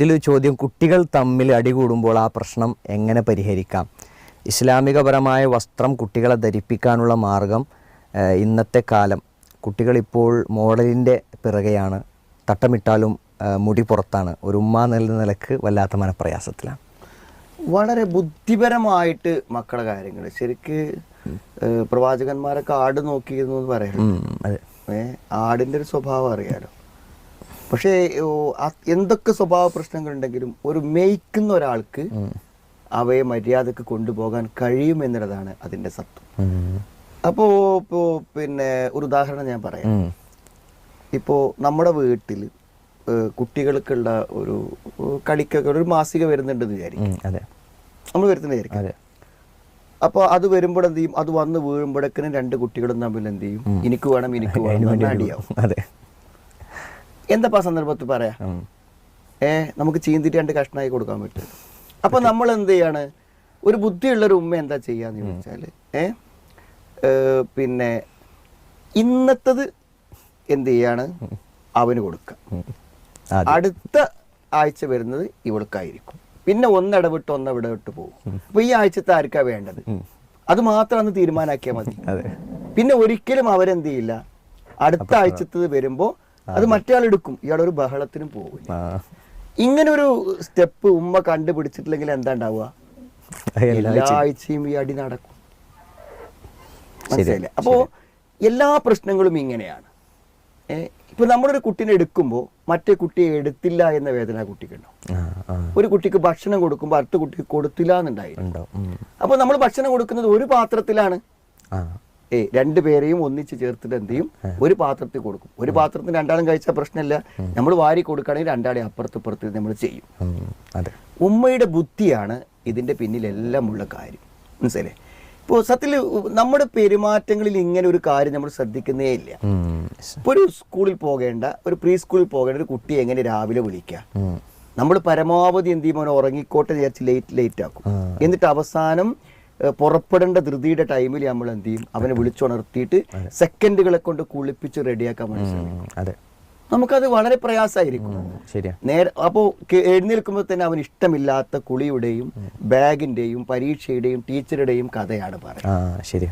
മറ്റൊരു ചോദ്യം, കുട്ടികൾ തമ്മിൽ അടികൂടുമ്പോൾ ആ പ്രശ്നം എങ്ങനെ പരിഹരിക്കാം? ഇസ്ലാമികപരമായ വസ്ത്രം കുട്ടികളെ ധരിപ്പിക്കാനുള്ള മാർഗം. ഇന്നത്തെ കാലം കുട്ടികളിപ്പോൾ മോഡലിൻ്റെ പിറകെയാണ്. തട്ടമിട്ടാലും മുടി പുറത്താണ്. ഒരു ഉമ്മ എന്ന നിലക്ക് വല്ലാത്ത മനപ്രയാസത്തിലാണ്. വളരെ ബുദ്ധിപരമായിട്ട് മക്കളുടെ കാര്യങ്ങൾ ശരിക്ക് പ്രവാചകന്മാരൊക്കെ ആട് നോക്കിയിരുന്നു എന്ന് പറയാം. ആടിൻ്റെ ഒരു സ്വഭാവം അറിയാലോ. പക്ഷേ എന്തൊക്കെ സ്വഭാവ പ്രശ്നങ്ങളുണ്ടെങ്കിലും ഒരു മേയ്ക്കുന്ന ഒരാൾക്ക് അവയെ മര്യാദക്ക് കൊണ്ടുപോകാൻ കഴിയുമെന്നുള്ളതാണ് അതിൻ്റെ സത്വം. അപ്പോൾ പിന്നെ ഒരു ഉദാഹരണം ഞാൻ പറയാം. ഇപ്പോൾ നമ്മുടെ വീട്ടിൽ കുട്ടികൾക്കുള്ള ഒരു കളിക്കൊക്കെ ഒരു മാസിക വരുന്നുണ്ടെന്ന് വിചാരിക്കും. നമ്മൾ വരുത്തുന്ന വിചാരിക്കും. അപ്പോൾ അത് വരുമ്പോൾ എന്ത് ചെയ്യും? അത് വന്ന് വീഴുമ്പോഴേക്കിനും രണ്ട് കുട്ടികളും തമ്മിൽ എന്ത് ചെയ്യും? എനിക്ക് വേണം അടിയാവും. എന്താ സന്ദർഭത്തിൽ പറയാ? നമുക്ക് ചീന്തിട്ട് രണ്ട് കഷ്ണമായി കൊടുക്കാൻ പറ്റും. അപ്പൊ നമ്മൾ എന്ത് ചെയ്യാണ്? ഒരു ബുദ്ധിയുള്ളൊരു ഉമ്മ എന്താ ചെയ്യാന്ന് ചോദിച്ചാല് പിന്നെ ഇന്നത്തത് എന്ത് ചെയ്യാണ്? അവന് കൊടുക്കാം. അടുത്ത ആഴ്ച വരുന്നത് ഇവൾക്കായിരിക്കും. പിന്നെ ഒന്നിടവിട്ട് പോകും. അപ്പൊ ഈ ആഴ്ചത്തെ ആർക്കാ വേണ്ടത്? അത് മാത്രം അന്ന് തീരുമാനാക്കിയാൽ മതി. പിന്നെ ഒരിക്കലും അവരെന്ത് ചെയ്യില്ല, അടുത്ത ആഴ്ചത്തത് വരുമ്പോ അത് മറ്റേ എടുക്കും. ഇയാളൊരു ബഹളത്തിനും പോകില്ല. ഇങ്ങനെ ഒരു സ്റ്റെപ്പ് ഉമ്മ കണ്ടുപിടിച്ചിട്ടില്ലെങ്കിൽ എന്താ ഉണ്ടാവുക? എല്ലാ ആഴ്ചയും ഈ അടി നടക്കും. മനസ്സിലായില്ലേ? അപ്പോ എല്ലാ പ്രശ്നങ്ങളും ഇങ്ങനെയാണ്. ഇപ്പൊ നമ്മളൊരു കുട്ടീനെ എടുക്കുമ്പോൾ മറ്റേ കുട്ടിയെ എടുത്തില്ല എന്ന വേദന കുട്ടിക്കുണ്ടാവും. ഒരു കുട്ടിക്ക് ഭക്ഷണം കൊടുക്കുമ്പോൾ അടുത്ത കുട്ടിക്ക് കൊടുത്തില്ല എന്നുണ്ടായിരുന്നു. അപ്പൊ നമ്മൾ ഭക്ഷണം കൊടുക്കുന്നത് ഒരു പാത്രത്തിലാണ്. രണ്ടുപേരെയും ഒന്നിച്ച് ചേർത്തിട്ട് എന്ത് ചെയ്യും? ഒരു പാത്രത്തിൽ കൊടുക്കും. ഒരു പാത്രത്തിന് രണ്ടാളും കഴിച്ചാൽ പ്രശ്നമില്ല. നമ്മൾ വാരി കൊടുക്കുകയാണെങ്കിൽ രണ്ടാളെ അപ്പുറത്ത് നമ്മൾ ചെയ്യും. ഉമ്മയുടെ ബുദ്ധിയാണ് ഇതിന്റെ പിന്നിലെല്ലാം ഉള്ള കാര്യം. മനസ്സിലായില്ലേ? ഇപ്പോൾ സത്യത്തിൽ നമ്മുടെ പെരുമാറ്റങ്ങളിൽ ഇങ്ങനെ ഒരു കാര്യം നമ്മൾ ശ്രദ്ധിക്കുന്നേ ഇല്ല. ഇപ്പോൾ ഒരു സ്കൂളിൽ പോകേണ്ട, ഒരു പ്രീ സ്കൂളിൽ പോകേണ്ട ഒരു കുട്ടിയെ എങ്ങനെ രാവിലെ വിളിക്കുക? നമ്മൾ പരമാവധി എന്ത് ചെയ്യും? അവനെ ഉറങ്ങിക്കോട്ടെ വിചാരിച്ച് ലേറ്റ് ആക്കും. എന്നിട്ട് അവസാനം പുറപ്പെടേണ്ട ധൃതിയുടെ ടൈമിൽ നമ്മൾ എന്ത് ചെയ്യും? അവനെ വിളിച്ചുണർത്തിയിട്ട് സെക്കൻഡുകളെ കൊണ്ട് കുളിപ്പിച്ച് റെഡിയാക്കാൻ മനസ്സിലാക്കും. നമുക്കത് വളരെ പ്രയാസമായിരിക്കും. നേരെ അപ്പോൾ എഴുന്നേൽക്കുമ്പോൾ തന്നെ അവന് ഇഷ്ടമില്ലാത്ത കുളിയുടെയും ബാഗിന്റെയും പരീക്ഷയുടെയും ടീച്ചറുടെയും കഥയാണ് പറയുന്നത്.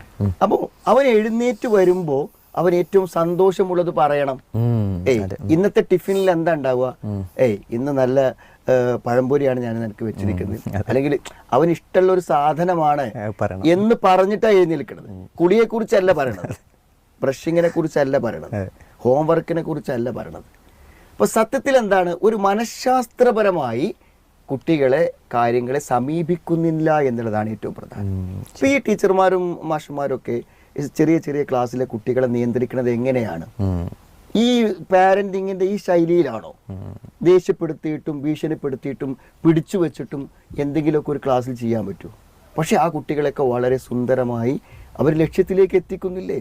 അപ്പോൾ അവൻ എഴുന്നേറ്റ് വരുമ്പോ അവൻ ഏറ്റവും സന്തോഷമുള്ളത് പറയണം. ഇന്നത്തെ ടിഫിനിൽ എന്താ ഉണ്ടാവുക? ഇന്ന് നല്ല പഴംപൊരിയാണ് ഞാൻ നിനക്ക് വെച്ചിരിക്കുന്നത്, അല്ലെങ്കിൽ അവന് ഇഷ്ടമുള്ള ഒരു സാധനമാണ് എന്ന് പറഞ്ഞിട്ടാണ് എഴുന്നേൽക്കുന്നത്. കുളിയെ കുറിച്ചല്ല പറയണത്, ബ്രഷിങ്ങിനെ കുറിച്ചല്ല പറയണത്, ഹോംവർക്കിനെ കുറിച്ചല്ല പറയണത്. അപ്പൊ സത്യത്തിൽ എന്താണ്? ഒരു മനഃശാസ്ത്രപരമായി കുട്ടികളെ കാര്യങ്ങളെ സമീപിക്കുന്നില്ല എന്നുള്ളതാണ് ഏറ്റവും പ്രധാനം. ഇപ്പൊ ഈ ടീച്ചർമാരും മാഷന്മാരും ഒക്കെ ചെറിയ ക്ലാസ്സിലെ കുട്ടികളെ നിയന്ത്രിക്കുന്നത് എങ്ങനെയാണ്? ഈ പാരന്റിങ്ങിന്റെ ഈ ശൈലിയിലാണോ? ദേഷ്യപ്പെടുത്തിയിട്ടും ഭീഷണിപ്പെടുത്തിയിട്ടും പിടിച്ചു വെച്ചിട്ടും എന്തെങ്കിലുമൊക്കെ ഒരു ക്ലാസ്സിൽ ചെയ്യാൻ പറ്റുമോ? പക്ഷെ ആ കുട്ടികളെയൊക്കെ വളരെ സുന്ദരമായി അവർ ലക്ഷ്യത്തിലേക്ക് എത്തിക്കുന്നില്ലേ?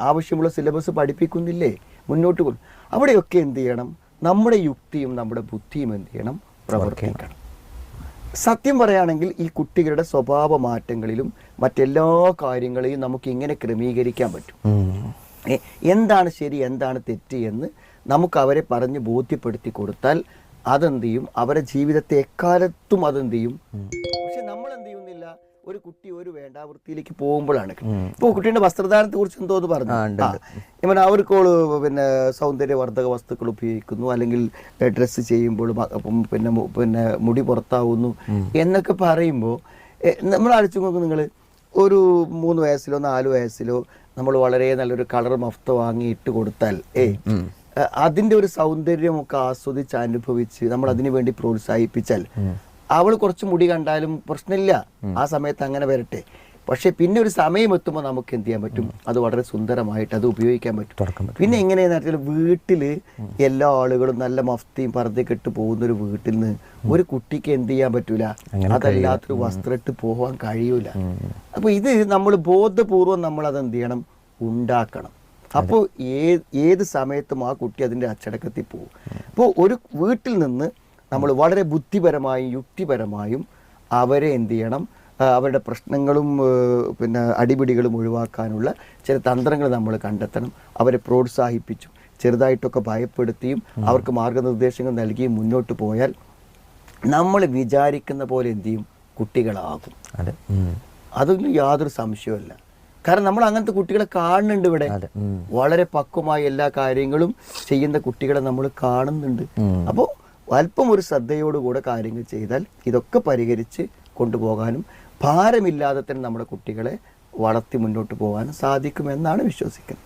ആവശ്യമുള്ള സിലബസ് പഠിപ്പിക്കുന്നില്ലേ? മുന്നോട്ട് കൊണ്ട് അവിടെയൊക്കെ എന്ത് ചെയ്യണം? നമ്മുടെ യുക്തിയും നമ്മുടെ ബുദ്ധിയും എന്ത് ചെയ്യണം? പ്രവർത്തിക്കണം. സത്യം പറയുകയാണെങ്കിൽ ഈ കുട്ടികളുടെ സ്വഭാവ മാറ്റങ്ങളിലും മറ്റെല്ലാ കാര്യങ്ങളെയും നമുക്ക് ഇങ്ങനെ ക്രമീകരിക്കാൻ പറ്റും. എന്താണ് ശരി, എന്താണ് തെറ്റ് എന്ന് നമുക്ക് അവരെ പറഞ്ഞ് ബോധ്യപ്പെടുത്തി കൊടുത്താൽ അതെന്ത് ചെയ്യും? അവരുടെ ജീവിതത്തെ എക്കാലത്തും അതെന്ത് ചെയ്യും? പക്ഷെ നമ്മൾ എന്ത് ചെയ്യുന്നില്ല? ഒരു കുട്ടി ഒരു വേണ്ടാവൃത്തിയിലേക്ക് പോകുമ്പോഴാണ്. ഇപ്പോൾ കുട്ടീൻ്റെ വസ്ത്രധാരണത്തെ കുറിച്ച് എന്തോന്ന് പറഞ്ഞു, അവർക്ക് പിന്നെ സൗന്ദര്യവർദ്ധക വസ്തുക്കൾ ഉപയോഗിക്കുന്നു, അല്ലെങ്കിൽ ഡ്രസ്സ് ചെയ്യുമ്പോൾ പിന്നെ മുടി പുറത്താവുന്നു എന്നൊക്കെ പറയുമ്പോൾ നമ്മൾ അടിച്ചു നോക്കും. നിങ്ങൾ ഒരു 3 വയസ്സിലോ 4 വയസ്സിലോ നമ്മൾ വളരെ നല്ലൊരു കളർ മഫ്ത വാങ്ങി ഇട്ട് കൊടുത്താൽ അതിൻ്റെ ഒരു സൗന്ദര്യമൊക്കെ ആസ്വദിച്ച് അനുഭവിച്ച് നമ്മൾ അതിനു വേണ്ടി പ്രോത്സാഹിപ്പിച്ചാൽ അവൾ കുറച്ച് മുടി കണ്ടാലും പ്രശ്നമില്ല, ആ സമയത്ത് അങ്ങനെ വരട്ടെ. പക്ഷെ പിന്നെ ഒരു സമയം എത്തുമ്പോൾ നമുക്ക് എന്ത് ചെയ്യാൻ പറ്റും? അത് വളരെ സുന്ദരമായിട്ട് അത് ഉപയോഗിക്കാൻ പറ്റും. പിന്നെ എങ്ങനെയാന്ന് വെച്ചാൽ വീട്ടില് എല്ലാ ആളുകളും നല്ല മഫ്തിയും പർദ്ദയൊക്കെ ഇട്ട് പോകുന്ന ഒരു വീട്ടിൽ നിന്ന് ഒരു കുട്ടിക്ക് എന്ത് ചെയ്യാൻ പറ്റൂല? അതല്ലാത്തൊരു വസ്ത്രം ഇട്ട് പോകാൻ കഴിയൂല. അപ്പൊ ഇത് നമ്മൾ ബോധപൂർവം നമ്മൾ അത് എന്ത് ചെയ്യണം? ഉണ്ടാക്കണം. അപ്പോൾ ഏത് സമയത്തും ആ കുട്ടി അതിൻ്റെ അച്ചടക്കത്തിൽ പോകും. അപ്പോൾ ഒരു വീട്ടിൽ നിന്ന് നമ്മൾ വളരെ ബുദ്ധിപരമായും യുക്തിപരമായും അവരെ എന്ത് ചെയ്യണം? അവരുടെ പ്രശ്നങ്ങളും പിന്നെ അടിപിടികളും ഒഴിവാക്കാനുള്ള ചില തന്ത്രങ്ങൾ നമ്മൾ കണ്ടെത്തണം. അവരെ പ്രോത്സാഹിപ്പിച്ചും ചെറുതായിട്ടൊക്കെ ഭയപ്പെടുത്തിയും അവർക്ക് മാർഗനിർദ്ദേശങ്ങൾ നൽകിയും മുന്നോട്ട് പോയാൽ നമ്മൾ വിചാരിക്കുന്ന പോലെ എന്ത് ചെയ്യും, കുട്ടികളാകും. അതെ. അതൊന്നും യാതൊരു സംശയവുമില്ല. കാരണം നമ്മൾ അങ്ങനത്തെ കുട്ടികളെ കാണുന്നുണ്ട് ഇവിടെ. വളരെ പക്വമായി എല്ലാ കാര്യങ്ങളും ചെയ്യുന്ന കുട്ടികളെ നമ്മൾ കാണുന്നുണ്ട്. അപ്പോൾ അല്പം ഒരു ശ്രദ്ധയോടുകൂടെ കാര്യങ്ങൾ ചെയ്താൽ ഇതൊക്കെ പരിഹരിച്ച് കൊണ്ടുപോകാനും ഭാരമില്ലാതെ തന്നെ നമ്മുടെ കുട്ടികളെ വളർത്തി മുന്നോട്ട് പോകാനും സാധിക്കുമെന്നാണ് വിശ്വസിക്കുന്നത്.